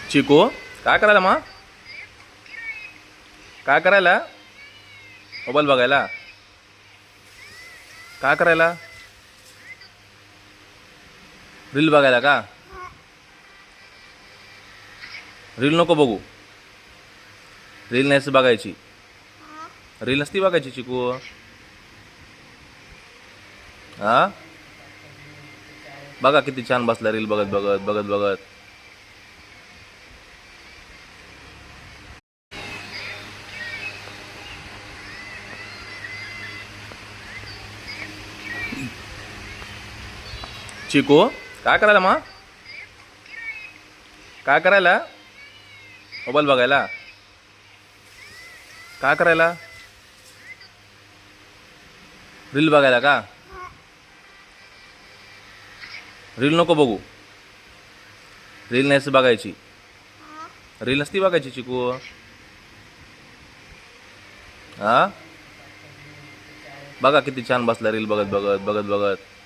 Chico काय करायला मा काय करायला मोबाईल बघायला काय करायला रील बघायला का रील नको बघू रील नाही बघायची रील नसती बघायची चिकू हा बघा किती छान बसला रील बघत बघत बघत बघत चिको काय करायला मा काय करायला मोबाईल बघायला काय करायला रील बघायला का रील नको बघू रील नाही बघायची रील नसती बघायची चिकू हा बघा किती छान बसला रील बघत बघत बघत बघत